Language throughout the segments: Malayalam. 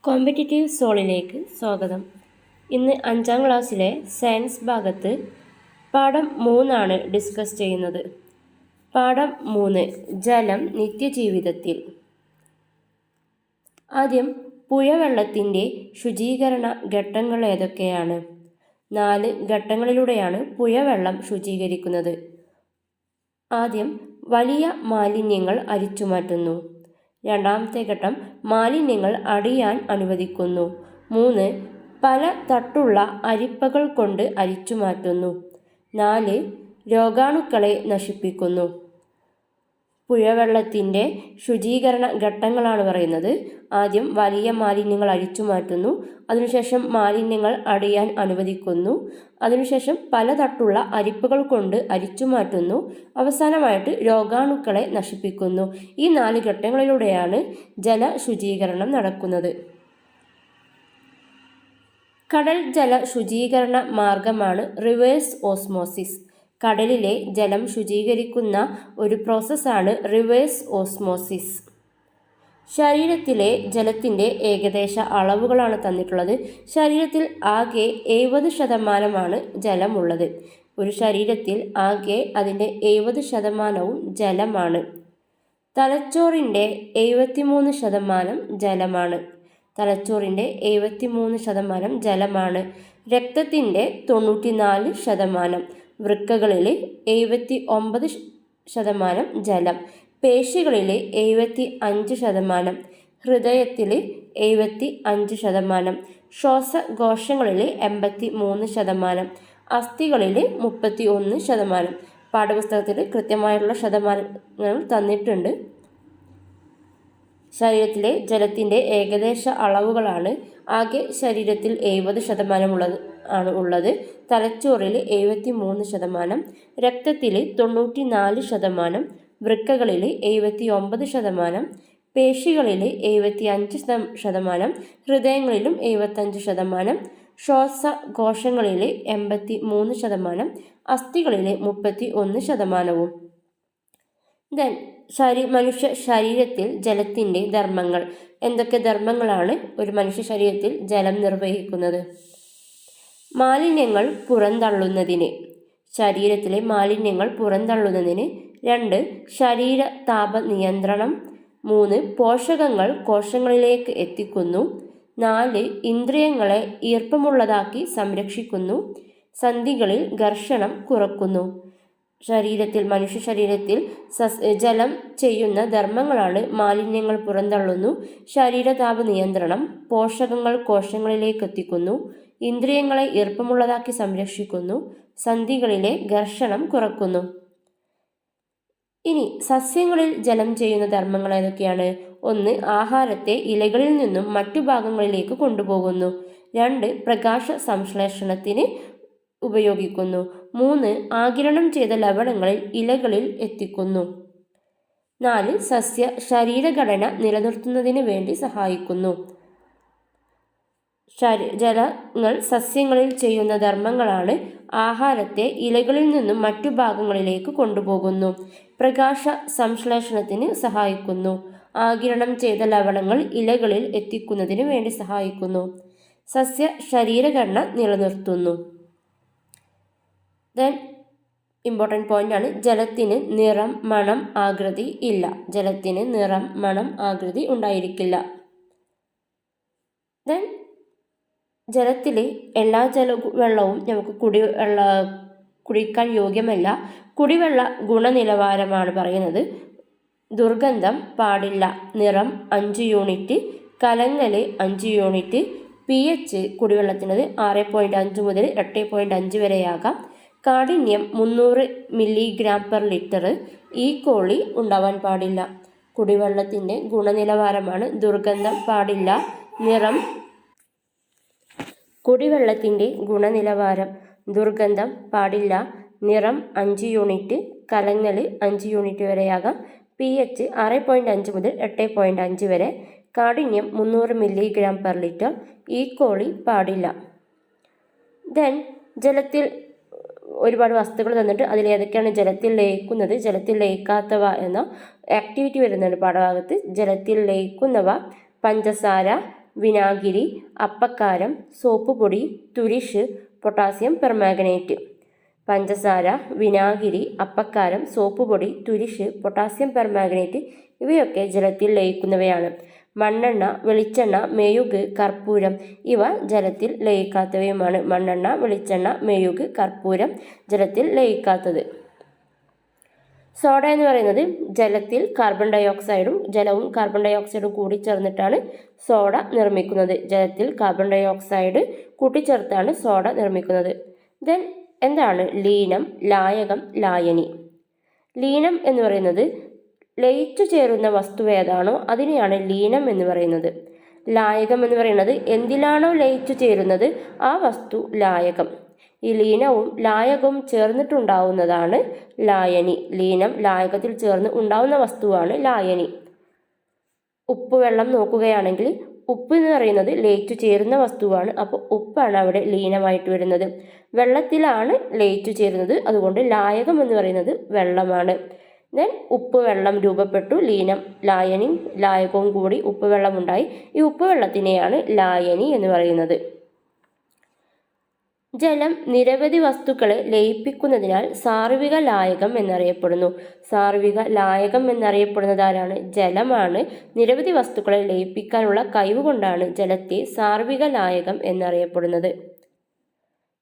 കോമ്പറ്റിറ്റീവ് സോളിലേക്ക് സ്വാഗതം. ഇന്ന് 5ാം ക്ലാസ്സിലെ സയൻസ് ഭാഗത്ത് പാഠം 3 ഡിസ്കസ് ചെയ്യുന്നത്. പാഠം 3 ജലം നിത്യജീവിതത്തിൽ. ആദ്യം പുഴവെള്ളത്തിൻ്റെ ശുചീകരണ ഘട്ടങ്ങൾ ഏതൊക്കെയാണ്? 4 ഘട്ടങ്ങളിലൂടെയാണ് പുഴവെള്ളം ശുചീകരിക്കുന്നത്. ആദ്യം വലിയ മാലിന്യങ്ങൾ അരിച്ചുമാറ്റുന്നു. രണ്ടാമത്തെ ഘട്ടം മാലിന്യങ്ങൾ അടിയാൻ അനുവദിക്കുന്നു. 3 പല തട്ടുള്ള അരിപ്പകൾ കൊണ്ട് അരിച്ചുമാറ്റുന്നു. 4 രോഗാണുക്കളെ നശിപ്പിക്കുന്നു. പുഴവെള്ളത്തിൻ്റെ ശുചീകരണ ഘട്ടങ്ങളാണ് പറയുന്നത്. ആദ്യം വലിയ മാലിന്യങ്ങൾ അരിച്ചുമാറ്റുന്നു, അതിനുശേഷം മാലിന്യങ്ങൾ അടിയാൻ അനുവദിക്കുന്നു, അതിനുശേഷം പല തട്ടുള്ള അരിപ്പകൾ കൊണ്ട് അരിച്ചുമാറ്റുന്നു, അവസാനമായിട്ട് രോഗാണുക്കളെ നശിപ്പിക്കുന്നു. ഈ 4 ഘട്ടങ്ങളിലൂടെയാണ് ജലശുചീകരണം നടക്കുന്നത്. കടൽ ജല ശുചീകരണ മാർഗമാണ് റിവേഴ്സ് ഓസ്മോസിസ്. കടലിലെ ജലം ശുചീകരിക്കുന്ന ഒരു പ്രോസസ്സാണ് റിവേഴ്സ് ഓസ്മോസിസ്. ശരീരത്തിലെ ജലത്തിൻ്റെ ഏകദേശ അളവുകളാണ് തന്നിട്ടുള്ളത്. ശരീരത്തിൽ ആകെ 70% ജലമുള്ളത്. ഒരു ശരീരത്തിൽ ആകെ അതിൻ്റെ 70% ജലമാണ്. തലച്ചോറിൻ്റെ 73% ജലമാണ്. തലച്ചോറിൻ്റെ 73% ജലമാണ്. രക്തത്തിൻ്റെ 94%, വൃക്കകളിൽ 79% ജലം, പേശികളിൽ 75%, ഹൃദയത്തിൽ 75%, ശ്വാസകോശങ്ങളിൽ 83%, അസ്ഥികളിൽ 31%. പാഠപുസ്തകത്തിൽ കൃത്യമായിട്ടുള്ള ശതമാനങ്ങൾ തന്നിട്ടുണ്ട്. ശരീരത്തിലെ ജലത്തിൻ്റെ ഏകദേശ അളവുകളാണ്. ആകെ ശരീരത്തിൽ 70% ഉള്ളത്. തലച്ചോറിൽ 73%, രക്തത്തിൽ 94%, വൃക്കകളിൽ 79%, പേശികളിൽ 75%, ഹൃദയങ്ങളിലും 75%, ശ്വാസകോശങ്ങളിൽ 83%, അസ്ഥികളിൽ 31%. മനുഷ്യ ശരീരത്തിൽ ജലത്തിൻ്റെ ധർമ്മങ്ങൾ. എന്തൊക്കെ ധർമ്മങ്ങളാണ് ഒരു മനുഷ്യ ശരീരത്തിൽ ജലം നിർവഹിക്കുന്നത്? മാലിന്യങ്ങൾ പുറന്തള്ളുന്നതിന്, ശരീരത്തിലെ മാലിന്യങ്ങൾ പുറന്തള്ളുന്നതിന്. 2 ശരീര താപ നിയന്ത്രണം. 3 പോഷകങ്ങൾ കോശങ്ങളിലേക്ക് എത്തിക്കുന്നു. 4 ഇന്ദ്രിയങ്ങളെ ഈർപ്പമുള്ളതാക്കി സംരക്ഷിക്കുന്നു. സന്ധികളിൽ ഘർഷണം കുറക്കുന്നു. മനുഷ്യ ശരീരത്തിൽ ജലം ചെയ്യുന്ന ധർമ്മങ്ങളാണ് മാലിന്യങ്ങൾ പുറന്തള്ളുന്നു, ശരീരതാപ നിയന്ത്രണം, പോഷകങ്ങൾ കോശങ്ങളിലേക്ക് എത്തിക്കുന്നു, ഇന്ദ്രിയങ്ങളെ ഈർപ്പമുള്ളതാക്കി സംരക്ഷിക്കുന്നു, സന്ധികളിലെ ഘർഷണം കുറക്കുന്നു. ഇനി സസ്യങ്ങളിൽ ജലം ചെയ്യുന്ന ധർമ്മങ്ങൾ ഏതൊക്കെയാണ്? 1 ആഹാരത്തെ ഇലകളിൽ നിന്നും മറ്റു ഭാഗങ്ങളിലേക്ക് കൊണ്ടുപോകുന്നു. 2 പ്രകാശ സംശ്ലേഷണത്തിന് ഉപയോഗിക്കുന്നു. 3 ആഗിരണം ചെയ്ത ലവണങ്ങളിൽ ഇലകളിൽ എത്തിക്കുന്നു. 4 സസ്യ ശരീരഘടന നിലനിർത്തുന്നതിന് വേണ്ടി സഹായിക്കുന്നു. ജലങ്ങൾ സസ്യങ്ങളിൽ ചെയ്യുന്ന ധർമ്മങ്ങളാണ്. ആഹാരത്തെ ഇലകളിൽ നിന്നും മറ്റു ഭാഗങ്ങളിലേക്ക് കൊണ്ടുപോകുന്നു, പ്രകാശ സംശ്ലേഷണത്തിന് സഹായിക്കുന്നു, ആഗിരണം ചെയ്ത ലവണങ്ങൾ ഇലകളിൽ എത്തിക്കുന്നതിന് വേണ്ടി സഹായിക്കുന്നു, സസ്യ ശരീരഘടന നിലനിർത്തുന്നു. ഇമ്പോർട്ടൻ്റ് പോയിൻ്റാണ്, ജലത്തിന് നിറം, മണം, ആകൃതി ഇല്ല. ജലത്തിന് നിറം, മണം, ആകൃതി ഉണ്ടായിരിക്കില്ല. ജലത്തിൽ എല്ലാ വെള്ളവും നമുക്ക് കുടിക്കാൻ യോഗ്യമല്ല. കുടിവെള്ള ഗുണനിലവാരമാണ് പറയുന്നത്. ദുർഗന്ധം പാടില്ല. നിറം 5 യൂണിറ്റ്, കലങ്ങൽ 5 യൂണിറ്റ്, pH കുടിവെള്ളത്തിനത് 6.5 മുതൽ 8.5 വരെയാകാം. കാഠിന്യം 300 mg/ലിറ്റർ. ഈ കോളി ഉണ്ടാവാൻ പാടില്ല. കുടിവെള്ളത്തിൻ്റെ ഗുണനിലവാരമാണ് ദുർഗന്ധം പാടില്ല, നിറം. കുടിവെള്ളത്തിൻ്റെ ഗുണനിലവാരം: ദുർഗന്ധം പാടില്ല, നിറം 5 യൂണിറ്റ്, കലങ്ങൽ 5 യൂണിറ്റ് വരെയാകാം, pH 6.5 മുതൽ 8.5 വരെ, കാഠിന്യം 300 mg/ലിറ്റർ. ഈ കോളി പാടില്ല. ജലത്തിൽ ഒരുപാട് വസ്തുക്കൾ തന്നിട്ട് അതിലേതൊക്കെയാണ് ജലത്തിൽ ലയിക്കുന്നത്, ജലത്തിൽ ലയിക്കാത്തവ എന്ന ആക്ടിവിറ്റി വരുന്നുണ്ട് പാഠഭാഗത്ത്. ജലത്തിൽ ലയിക്കുന്നവ: പഞ്ചസാര, വിനാഗിരി, അപ്പക്കാരം, സോപ്പ് പൊടി, തുരിശ്, പൊട്ടാസ്യം പെർമാംഗനേറ്റ്. പഞ്ചസാര, വിനാഗിരി, അപ്പക്കാരം, സോപ്പ് പൊടി, തുരിശ്, പൊട്ടാസ്യം പെർമാംഗനേറ്റ് ഇവയൊക്കെ ജലത്തിൽ ലയിക്കുന്നവയാണ്. മണ്ണെണ്ണ, വെളിച്ചെണ്ണ, മെഴുക്, കർപ്പൂരം ഇവ ജലത്തിൽ ലയിക്കാത്തവയുമാണ്. മണ്ണെണ്ണ, വെളിച്ചെണ്ണ, മെഴുക്, കർപ്പൂരം ജലത്തിൽ ലയിക്കാത്തത്. സോഡ എന്ന് പറയുന്നത് ജലത്തിൽ കാർബൺ ഡൈ ഓക്സൈഡും ജലവും കാർബൺ ഡൈ ഓക്സൈഡും കൂടിച്ചേർന്നിട്ടാണ് സോഡ നിർമ്മിക്കുന്നത്. ജലത്തിൽ കാർബൺ ഡൈ ഓക്സൈഡ് കൂട്ടിച്ചേർത്താണ് സോഡ നിർമ്മിക്കുന്നത്. ദെൻ എന്താണ് ലീനം, ലായകം, ലായനി? ലീനം എന്ന് പറയുന്നത് ലയിച്ചു ചേരുന്ന വസ്തു ഏതാണോ അതിനെയാണ് ലീനം എന്ന് പറയുന്നത്. ലായകം എന്ന് പറയുന്നത് എന്തിലാണോ ലയിച്ചു ചേരുന്നത് ആ വസ്തു ലായകം. ഈ ലീനവും ലായകവും ചേർന്നിട്ടുണ്ടാവുന്നതാണ് ലായനി. ലീനം ലായകത്തിൽ ചേർന്ന് ഉണ്ടാവുന്ന വസ്തുവാണ് ലായനി. ഉപ്പ് വെള്ളം നോക്കുകയാണെങ്കിൽ ഉപ്പ് എന്ന് പറയുന്നത് ലയിച്ചു ചേരുന്ന വസ്തുവാണ്. അപ്പോൾ ഉപ്പാണ് അവിടെ ലീനമായിട്ട് വരുന്നത്. വെള്ളത്തിലാണ് ലയിച്ചു ചേരുന്നത്, അതുകൊണ്ട് ലായകം എന്ന് പറയുന്നത് വെള്ളമാണ്. ദെൻ ഉപ്പ് വെള്ളം രൂപപ്പെട്ടു, ലീനം ലായനി ലായകവും കൂടി ഉപ്പ് വെള്ളമുണ്ടായി. ഈ ഉപ്പ് വെള്ളത്തിനെയാണ് ലായനി എന്ന് പറയുന്നത്. ജലം നിരവധി വസ്തുക്കളെ ലയിപ്പിക്കുന്നതിനാൽ സാർവിക ലായകം എന്നറിയപ്പെടുന്നു. സാർവിക ലായകം എന്നറിയപ്പെടുന്നത് ആരാണ്? ജലമാണ്. നിരവധി വസ്തുക്കളെ ലയിപ്പിക്കാനുള്ള കഴിവ് കൊണ്ടാണ് ജലത്തെ സാർവിക ലായകം എന്നറിയപ്പെടുന്നത്.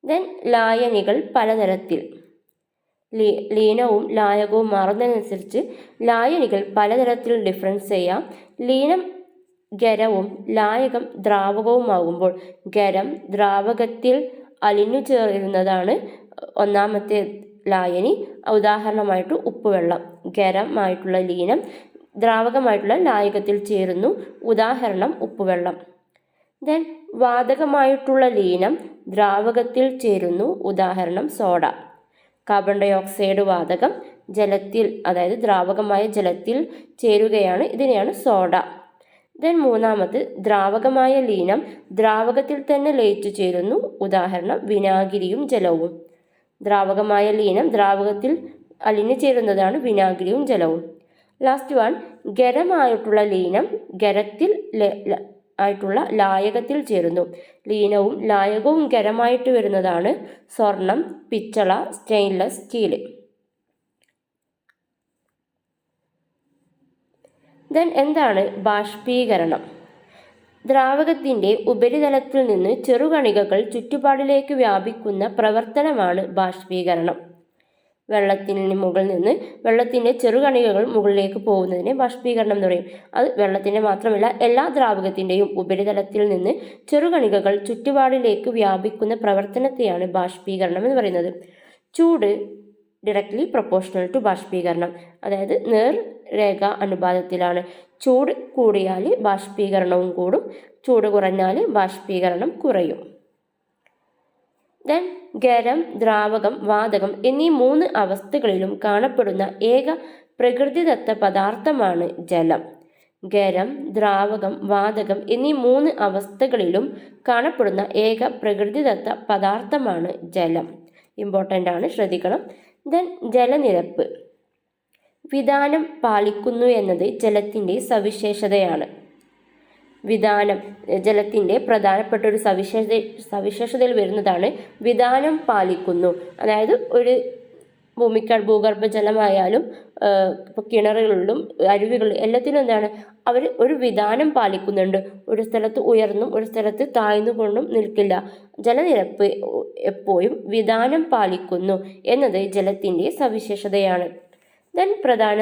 ദെൻ ലായനികൾ പലതരത്തിൽ. ലീനവും ലായകവും മാറുന്നതിനനുസരിച്ച് ലായനികൾ പലതരത്തിൽ ഡിഫറൻസ് ചെയ്യാം. ലീനം ഖരവും ലായകം ദ്രാവകവുമാകുമ്പോൾ ഖരം ദ്രാവകത്തിൽ അലിഞ്ഞു ചേരുന്നതാണ് ഒന്നാമത്തെ ലായനി. ഉദാഹരണമായിട്ട് ഉപ്പുവെള്ളം. ഖരമായിട്ടുള്ള ലീനം ദ്രാവകമായിട്ടുള്ള ലായകത്തിൽ ചേരുന്നു. ഉദാഹരണം ഉപ്പുവെള്ളം. ദെൻ വാതകമായിട്ടുള്ള ലീനം ദ്രാവകത്തിൽ ചേരുന്നു. ഉദാഹരണം സോഡ. കാർബൺ ഡൈ ഓക്സൈഡ് വാതകം ജലത്തിൽ, അതായത് ദ്രാവകമായ ജലത്തിൽ ചേരുകയാണ്. ഇതിനെയാണ് സോഡ. ദെൻ മൂന്നാമത് ദ്രാവകമായ ലീനം ദ്രാവകത്തിൽ തന്നെ ലയിച്ചു ചേരുന്നു. ഉദാഹരണം വിനാഗിരിയും ജലവും. ദ്രാവകമായ ലീനം ദ്രാവകത്തിൽ അലിഞ്ഞു ചേരുന്നതാണ് വിനാഗിരിയും ജലവും. ലാസ്റ്റ് വൺ, ഖരമായിട്ടുള്ള ലീനം ഖരത്തിൽ ആയിട്ടുള്ള ലായകത്തിൽ ചേരുന്നു. ലീനവും ലായകവും ഖരമായിട്ട് വരുന്നതാണ് സ്വർണം, പിച്ചള, സ്റ്റെയിൻലെസ് സ്റ്റീൽ. ദെൻ എന്താണ് ബാഷ്പീകരണം? ദ്രാവകത്തിൻ്റെ ഉപരിതലത്തിൽ നിന്ന് ചെറുകണികകൾ ചുറ്റുപാടിലേക്ക് വ്യാപിക്കുന്ന പ്രവർത്തനമാണ് ബാഷ്പീകരണം. വെള്ളത്തിന് മുകളിൽ നിന്ന് വെള്ളത്തിൻ്റെ ചെറുകണികകൾ മുകളിലേക്ക് പോകുന്നതിനെ ബാഷ്പീകരണം എന്ന് പറയും. അത് വെള്ളത്തിൻ്റെ മാത്രമല്ല, എല്ലാ ദ്രാവകത്തിൻ്റെയും ഉപരിതലത്തിൽ നിന്ന് ചെറുകണികകൾ ചുറ്റുപാടിലേക്ക് വ്യാപിക്കുന്ന പ്രവർത്തനത്തെയാണ് ബാഷ്പീകരണം എന്ന് പറയുന്നത്. ചൂട് ഡയറക്ട്ലി പ്രൊപ്പോർഷണൽ ടു ബാഷ്പീകരണം, അതായത് നേർരേഖ അനുപാതത്തിലാണ്. ചൂട് കൂടിയാൽ ബാഷ്പീകരണവും കൂടും, ചൂട് കുറഞ്ഞാൽ ബാഷ്പീകരണം കുറയും. ദെൻ ഖരം, ദ്രാവകം, വാതകം എന്നീ 3 അവസ്ഥകളിലും കാണപ്പെടുന്ന ഏക പ്രകൃതിദത്ത പദാർത്ഥമാണ് ജലം. ഖരം, ദ്രാവകം, വാതകം എന്നീ 3 അവസ്ഥകളിലും കാണപ്പെടുന്ന ഏക പ്രകൃതിദത്ത പദാർത്ഥമാണ് ജലം. ഇമ്പോർട്ടൻ്റ് ആണ്, ശ്രദ്ധിക്കണം. ദെൻ ജലനിരപ്പ്. വിതാനം പാലിക്കുന്നു എന്നത് ജലത്തിൻ്റെ സവിശേഷതയാണ്. വിതാനം ജലത്തിൻ്റെ പ്രധാനപ്പെട്ട ഒരു സവിശേഷതയിൽ വരുന്നതാണ് വിതാനം പാലിക്കുന്നു. അതായത് ഒരു ഭൂഗർഭജലമായാലും ഇപ്പോൾ കിണറുകളിലും അരുവികളിലും എല്ലാത്തിലും എന്താണ്, അവർ ഒരു വിതാനം പാലിക്കുന്നുണ്ട്. ഒരു സ്ഥലത്ത് ഉയർന്നും ഒരു സ്ഥലത്ത് താഴ്ന്നുകൊണ്ടും നിൽക്കില്ല. ജലനിരപ്പ് എപ്പോഴും വിതാനം പാലിക്കുന്നു എന്നത് ജലത്തിൻ്റെ സവിശേഷതയാണ്. ദെൻ പ്രധാന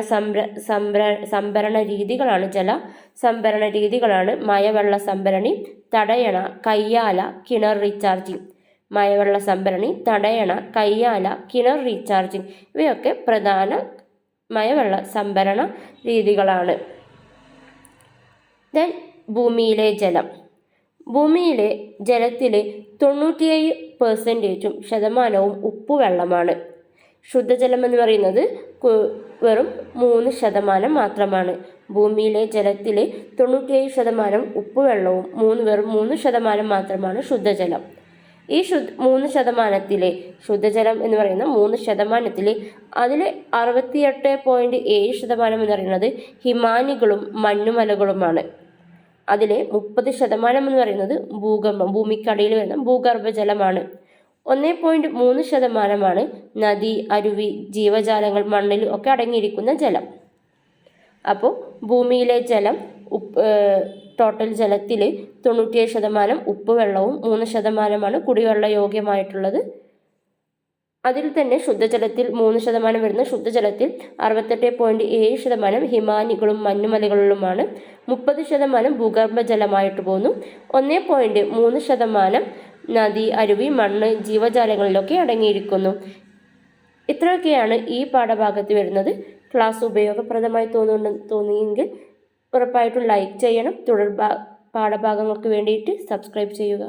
സംഭരണ രീതികളാണ് സംഭരണ രീതികളാണ് മഴവെള്ള സംഭരണി, തടയണ, കയ്യാല, കിണർ റീചാർജിങ്. മഴവെള്ള സംഭരണി, തടയണ, കയ്യാല, കിണർ റീചാർജിങ് ഇവയൊക്കെ പ്രധാന മഴവെള്ള സംഭരണ രീതികളാണ്. ദെൻ ഭൂമിയിലെ ജലം. ഭൂമിയിലെ ജലത്തിൽ 97% ഉപ്പുവെള്ളമാണ്. ശുദ്ധജലം എന്ന് പറയുന്നത് വെറും 3% മാത്രമാണ്. ഭൂമിയിലെ ജലത്തിൽ 97% ഉപ്പുവെള്ളവും വെറും 3% മാത്രമാണ് ശുദ്ധജലം. ഈ 3%-ലെ ശുദ്ധജലം എന്ന് പറയുന്ന 3%-ൽ അതിൽ 68.7% എന്ന് പറയുന്നത് ഹിമാനികളും മഞ്ഞുമലകളുമാണ്. അതിലെ 30% എന്ന് പറയുന്നത് ഭൂമിക്കടിയിൽ വരുന്ന ഭൂഗർഭജലമാണ്. 1.3% നദി, അരുവി, ജീവജാലങ്ങൾ, മണ്ണിൽ ഒക്കെ അടങ്ങിയിരിക്കുന്ന ജലം. അപ്പോൾ ഭൂമിയിലെ ജലം ടോട്ടൽ ജലത്തിൽ 97% ഉപ്പ് വെള്ളവും 3% കുടിവെള്ള യോഗ്യമായിട്ടുള്ളത്. അതിൽ തന്നെ ശുദ്ധജലത്തിൽ 3% വരുന്ന ശുദ്ധജലത്തിൽ 68.7% ഹിമാനികളും മഞ്ഞുമലകളിലുമാണ്. 30% ഭൂഗർഭജലമായിട്ട് പോകുന്നു. 1.3% നദി, അരുവി, മണ്ണ്, ജീവജാലങ്ങളിലൊക്കെ അടങ്ങിയിരിക്കുന്നു. ഇത്രയൊക്കെയാണ് ഈ പാഠഭാഗത്ത് വരുന്നത്. ക്ലാസ് ഉപയോഗപ്രദമായി തോന്നിയെങ്കിൽ ഉറപ്പായിട്ടും ലൈക്ക് ചെയ്യണം. തുടർ പാഠഭാഗങ്ങൾക്ക് വേണ്ടിയിട്ട് സബ്സ്ക്രൈബ് ചെയ്യുക.